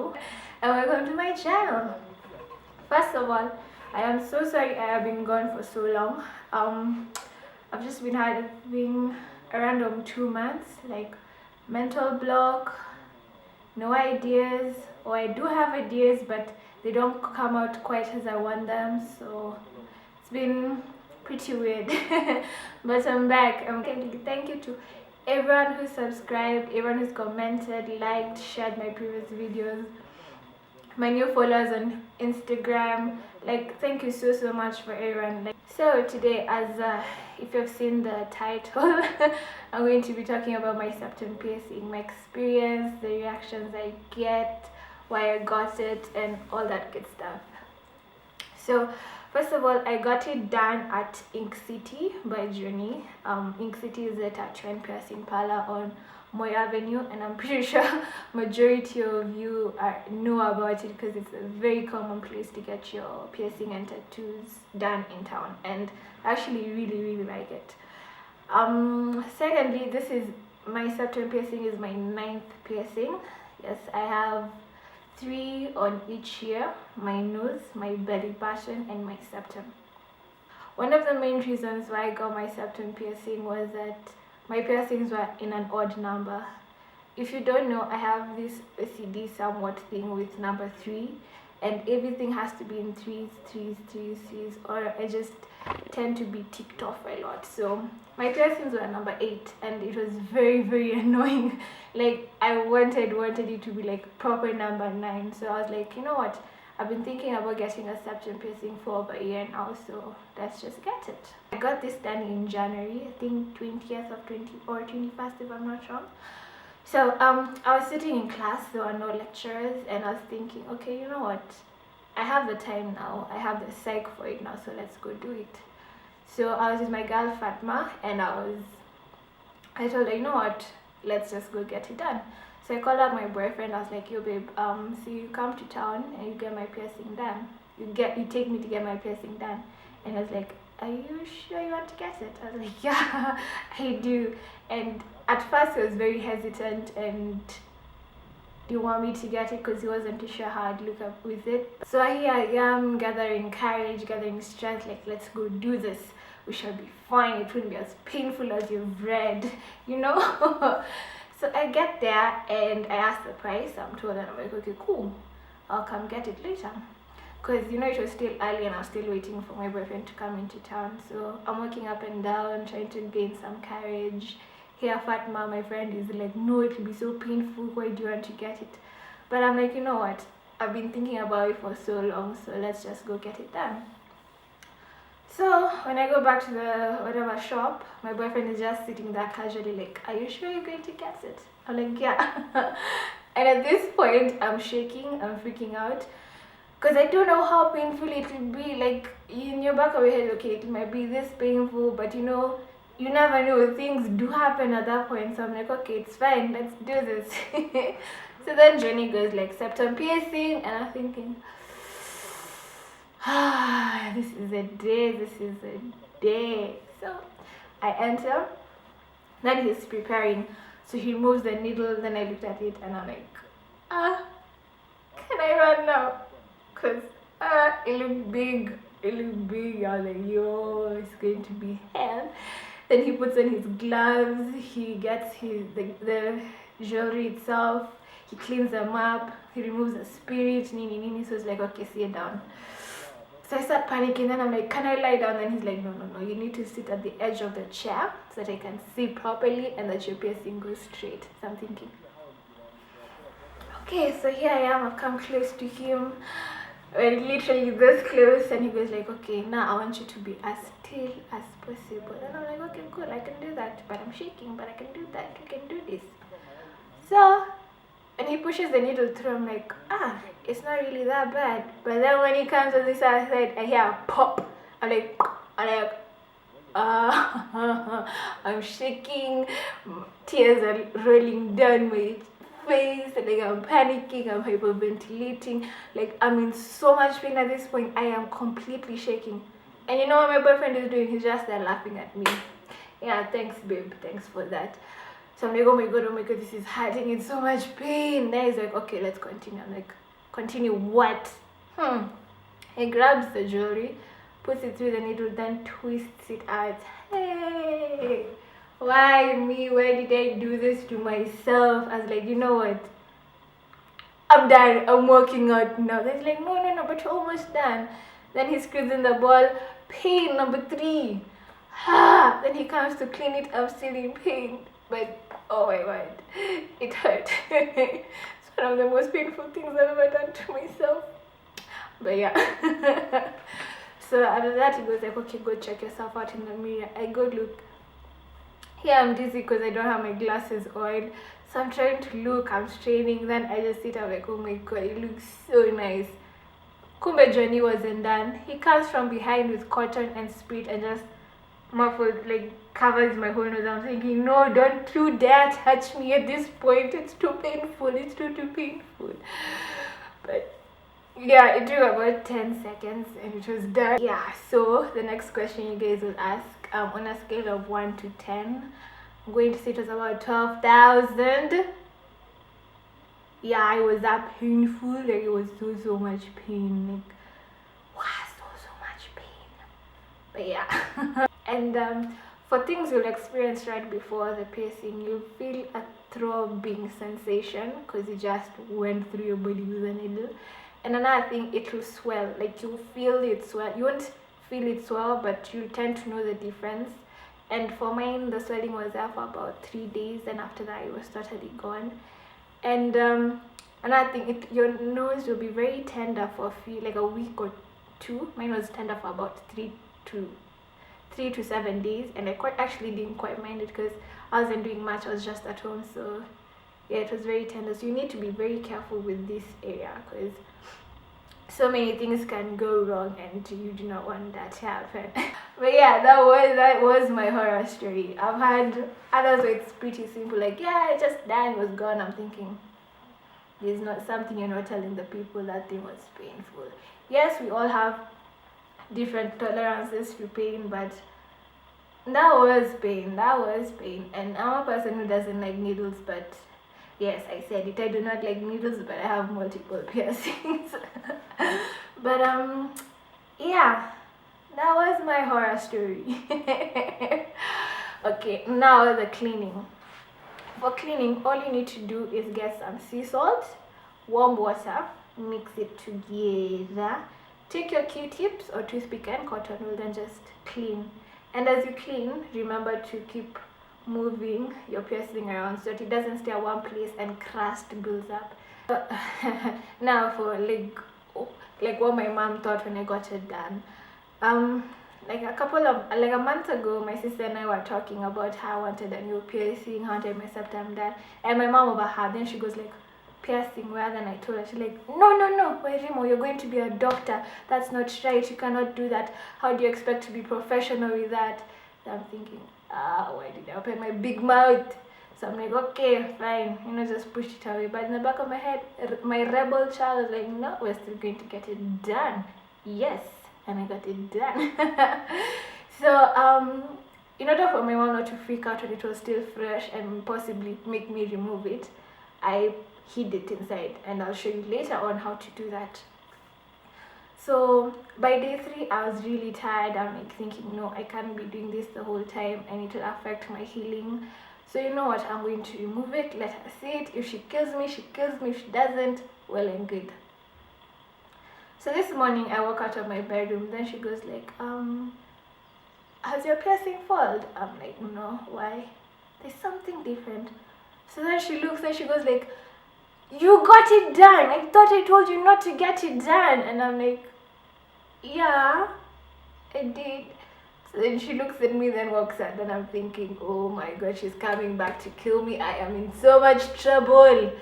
Miano, and welcome to my channel. First of all, I am so sorry I have been gone for so long. I've just been having a random 2 months, like mental block, no ideas, or I do have ideas but they don't come out quite as I want them, so it's been pretty weird. But I'm back. Thank you to everyone who subscribed, everyone who's commented, liked, shared my previous videos, my new followers on Instagram. Like, thank you so much for everyone. So today, as if you've seen the title, I'm going to be talking about my septum piercing, my experience, the reactions I get, why I got it, and all that good stuff. So first of all, I got it done at Ink City by Journey. Ink City is a tattoo and piercing parlor on Moy Avenue, and I'm pretty sure majority of you know about it because it's a very common place to get your piercing and tattoos done in town, and I actually really like it. Secondly, this is my septum piercing is my 9th piercing. Yes, I have 3 on each ear: my nose, my belly button, and my septum. One of the main reasons why I got my septum piercing was that my piercings were in an odd number. If you don't know, I have this OCD somewhat thing with number 3, and everything has to be in threes, or I just tend to be ticked off a lot. So my piercings were number 8, and it was very annoying. Like, I wanted it to be like proper number 9. So I was like, you know what, I've been thinking about getting a septum piercing for over a year now, so let's just get it. I got this done in January, I think 20th of 20 or 21st if I'm not wrong. So I was sitting in class, there were no lecturers, and I was thinking, okay, you know what, I have the time now, I have the psych for it now, so let's go do it. So I was with my girl Fatma, and I told her, you know what, let's just go get it done. So I called up my boyfriend. I was like, yo babe, so you come to town and you get my piercing done. You take me to get my piercing done. And I was like, are you sure you want to get it? I was like, yeah, I do. And at first he was very hesitant and didn't want me to get it because he wasn't too sure how I'd look up with it. So here I am, gathering courage, gathering strength, like, let's go do this. We shall be fine. It won't be as painful as you've read, you know? So I get there and I asked the price. I'm told, and I'm like, okay, cool, I'll come get it later. Because, you know, it was still early and I was still waiting for my boyfriend to come into town. So I'm walking up and down, trying to gain some courage. Here, Fatma, my friend, is like, no, it will be so painful. Why do you want to get it? But I'm like, you know what? I've been thinking about it for so long, so let's just go get it done. So when I go back to the whatever shop, my boyfriend is just sitting there casually like, are you sure you're going to get it? I'm like, yeah. And at this point, I'm shaking, I'm freaking out, because I don't know how painful it will be. Like, in your back of your head, okay, it might be this painful, but you know, you never know, things do happen at that point. So I'm like, okay, it's fine, let's do this. So then Jenny goes like, septum piercing, and I'm thinking, this is a day. So I enter, then he's preparing, so he removes the needle. Then I looked at it and I'm like, can I run now? Because it looked big. I was like, yo, it's going to be hell. Then he puts on his gloves, he gets the jewelry itself, he cleans them up, he removes the spirit, nini. So it's like, okay, sit down. So I start panicking, then I'm like, can I lie down? Then he's like, no, you need to sit at the edge of the chair so that I can see properly and that your piercing goes straight. So I'm thinking, okay, so here I am, I've come close to him, literally this close, and he goes like, okay, now I want you to be as still as possible. And I'm like, okay, cool, I can do that, but I'm shaking, but I can do that, I can do this. So, and he pushes the needle through. I'm like, it's not really that bad. But then when he comes on this other side, I hear a pop. I'm like, I'm shaking, tears are rolling down my face, like I'm panicking, I'm hyperventilating, like I'm in so much pain at this point. I am completely shaking. And you know what my boyfriend is doing? He's just there laughing at me. Yeah, thanks babe, thanks for that. So I'm like, oh my god, this is hurting, it's so much pain. Then he's like, okay, let's continue. I'm like, continue what? He grabs the jewelry, puts it through the needle, then twists it out. Hey, why me? Why did I do this to myself? I was like, you know what? I'm done. I'm walking out now. Then he's like, no, but you're almost done. Then he screws in the ball. Pain number 3. Then he comes to clean it. I'm still in pain. But oh my god, it hurt. It's one of the most painful things I've ever done to myself. But yeah. So after that, he goes like, okay, go check yourself out in the mirror. I go look. Here I'm dizzy because I don't have my glasses on. So I'm trying to look, I'm straining. Then I just sit, I'm like, oh my god, it looks so nice. Kumbe Johnny wasn't done. He comes from behind with cotton and sprit and just muffled, like covers my whole nose. I'm thinking, no, don't you dare touch me at this point. It's too painful. It's too painful. But yeah, it took about 10 seconds and it was done. Yeah, so the next question you guys will ask, on a scale of 1 to 10, I'm going to say it was about 12,000. Yeah, it was that painful. Like, it was so much pain. Like, wow, so much pain. But yeah. And for things you'll experience right before the piercing, you'll feel a throbbing sensation because it just went through your body with a needle. And another thing, it will swell. Like, you'll feel it swell. You won't feel it swell, but you tend to know the difference. And for mine, the swelling was there for about 3 days, and after that it was totally gone. And another thing, your nose will be very tender for like a week or 2. Mine was tender for about 3 to 7 days, and I actually didn't quite mind it because I wasn't doing much. I was just at home, so yeah, it was very tender. So you need to be very careful with this area because so many things can go wrong and you do not want that to happen. But yeah, that was my horror story. I've had others where it's pretty simple, like, yeah, it just died, it was gone. I'm thinking, there's not something you're not telling the people. That thing was painful. Yes, we all have different tolerances to pain, but that was pain. And I'm a person who doesn't like needles, but yes, I said it, I do not like needles, but I have multiple piercings. But yeah, that was my horror story. Okay, now the cleaning. For cleaning, all you need to do is get some sea salt, warm water, mix it together, take your Q-tips or toothpick and cotton wool and just clean. And as you clean, remember to keep moving your piercing around so that it doesn't stay at one place and crust builds up. Now for like what my mom thought when I got it done. Like a month ago, my sister and I were talking about how I wanted a new piercing, how I wanted my septum done, and my mom overheard. Then she goes like, piercing where? Then I told her, she's like, no, Remo, you're going to be a doctor. That's not right. You cannot do that. How do you expect to be professional with that? So I'm thinking, why did I open my big mouth? So I'm like, okay, fine, just push it away. But in the back of my head, my rebel child was like, no, we're still going to get it done. Yes, and I got it done. So in order for my mom not to freak out when it was still fresh and possibly make me remove it, I hid it inside, and I'll show you later on how to do that. So by day 3, I was really tired. I'm like thinking, no, I can't be doing this the whole time and it will affect my healing. So you know what, I'm going to remove it, let her see it. If she kills me, she kills me. If she doesn't, well and good. So this morning I walk out of my bedroom, then she goes like, has your piercing failed? I'm like, no, why? There's something different. So then she looks and she goes like, you got it done. I thought I told you not to get it done. And I'm like, yeah, I did. So then she looks at me, then walks out. Then I'm thinking, oh my god, she's coming back to kill me. I am in so much trouble.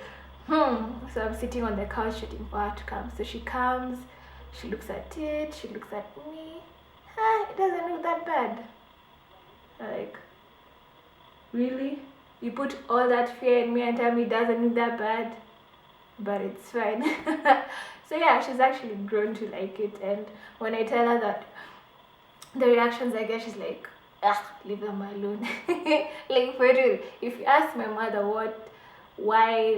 So I'm sitting on the couch waiting for her to come. So she comes, she looks at it, she looks at me. It doesn't look that bad. Like, really? You put all that fear in me and tell me it doesn't look that bad? But it's fine. So yeah, she's actually grown to like it, and when I tell her that the reactions I get, she's like, leave them alone. Like, for real, if you ask my mother why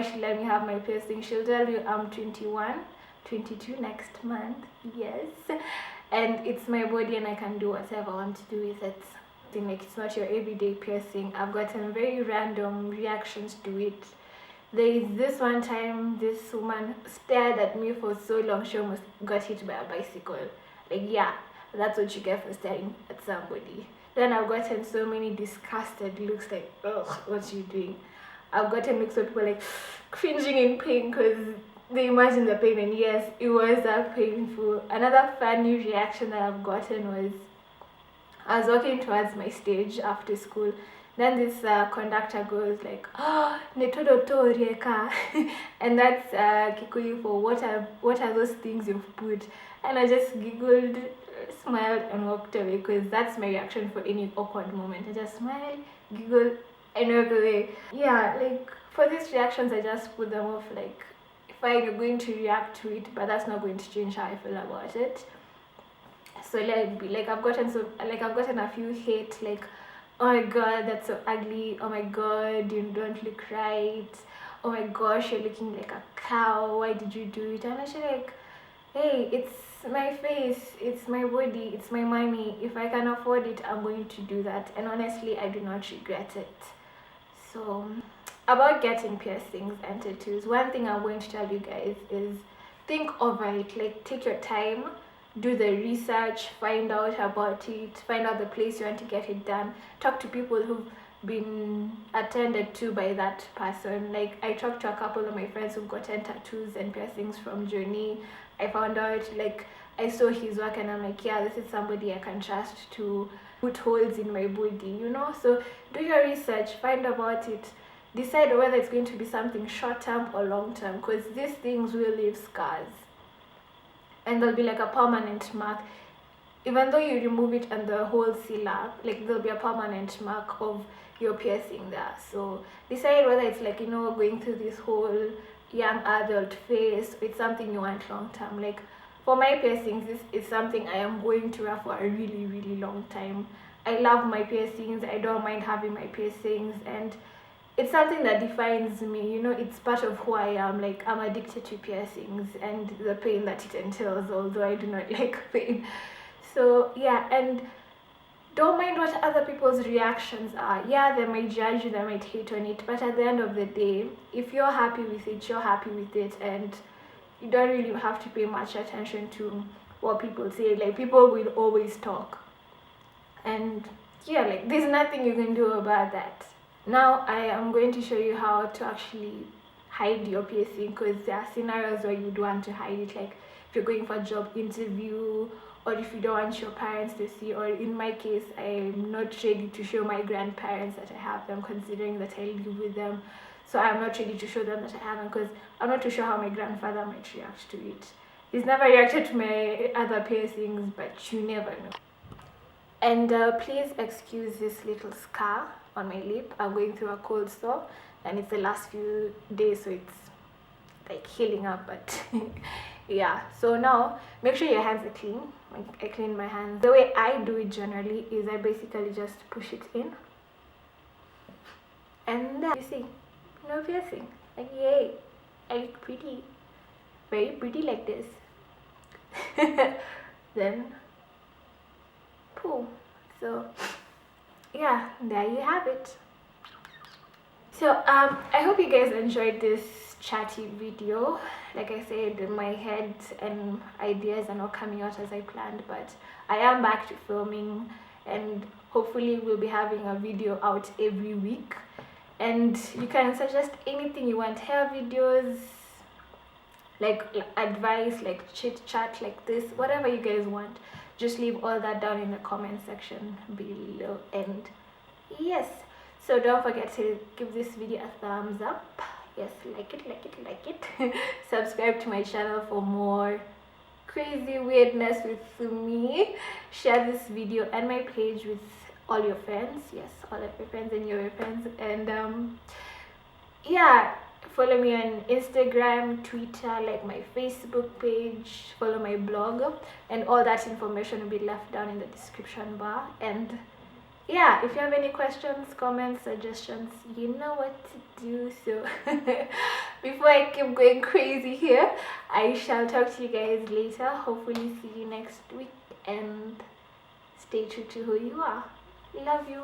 she let me have my piercing, she'll tell you I'm 21, 22 next month. Yes, and it's my body and I can do whatever I want to do with it. Like, it's not your everyday piercing. I've gotten very random reactions to it. There is this one time this woman stared at me for so long she almost got hit by a bicycle. Like, yeah, that's what you get for staring at somebody. Then I've gotten so many disgusted looks, like, ugh, what are you doing? I've gotten looks of people like cringing in pain because they imagine the pain, and yes, it was that painful. Another funny reaction that I've gotten was I was walking towards my stage after school. Then this conductor goes like, "Oh, netodo torieka," and that's Kikuyu for what are those things you've put? And I just giggled, smiled, and walked away because that's my reaction for any awkward moment. I just smile, giggle, and walk away. Yeah, like for these reactions, I just put them off. Like, fine, you're going to react to it, but that's not going to change how I feel about it. So I've gotten a few hate, like, oh my god, that's so ugly, oh my god, you don't look right, oh my gosh, you're looking like a cow, why did you do it? And I'm actually like, hey, it's my face, it's my body, it's my money. If I can afford it, I'm going to do that, and honestly, I do not regret it. So about getting piercings and tattoos, one thing I'm going to tell you guys is think over it. Like, take your time, do the research, find out about it, find out the place you want to get it done, talk to people who've been attended to by that person. Like, I talked to a couple of my friends who've gotten tattoos and piercings from Journey. I found out, like, I saw his work and I'm like, yeah, this is somebody I can trust to put holes in my body, you know? So do your research, find about it, decide whether it's going to be something short-term or long-term, because these things will leave scars and there'll be like a permanent mark. Even though you remove it and the hole seal up, like, there'll be a permanent mark of your piercing there. So decide whether it's like, you know, going through this whole young adult phase, it's something you want long-term. Like, for my piercings, this is something I am going to wear for a really, really long time. I love my piercings, I don't mind having my piercings, and it's something that defines me, you know, it's part of who I am. Like, I'm addicted to piercings and the pain that it entails, although I do not like pain. So yeah, and don't mind what other people's reactions are. Yeah, they might judge you, they might hate on it, but at the end of the day, if you're happy with it, you're happy with it, and you don't really have to pay much attention to what people say. Like, people will always talk, and yeah, like, there's nothing you can do about that. Now I am going to show you how to actually hide your piercing, because there are scenarios where you'd want to hide it, like if you're going for a job interview, or if you don't want your parents to see, or in my case, I'm not ready to show my grandparents that I have them, considering that I live with them. So I'm not ready to show them that I have them, because I'm not too sure how my grandfather might react to it. He's never reacted to my other piercings, but you never know. And please excuse this little scar on my lip. I'm going through a cold sore, and it's the last few days, so it's like healing up, but yeah. So now make sure your hands are clean. Like, I clean my hands. The way I do it generally is I basically just push it in, and then you see, no piercing. Like, yay, I look pretty, very pretty like this. Then poo. So yeah, there you have it. So I hope you guys enjoyed this chatty video. Like I said, my head and ideas are not coming out as I planned, but I am back to filming, and hopefully we'll be having a video out every week. And you can suggest anything you want, hair videos, like advice, like chit chat like this, whatever you guys want. Just leave all that down in the comment section below. And yes, so don't forget to give this video a thumbs up. Yes, like it. Subscribe to my channel for more crazy weirdness with me. Share this video and my page with all your friends. Yes, all of your friends and your friends. And yeah, follow me on Instagram, Twitter, like my Facebook page, follow my blog, and all that information will be left down in the description bar. And yeah, if you have any questions, comments, suggestions, you know what to do. So before I keep going crazy here, I shall talk to you guys later. Hopefully see you next week, and stay true to who you are. Love you.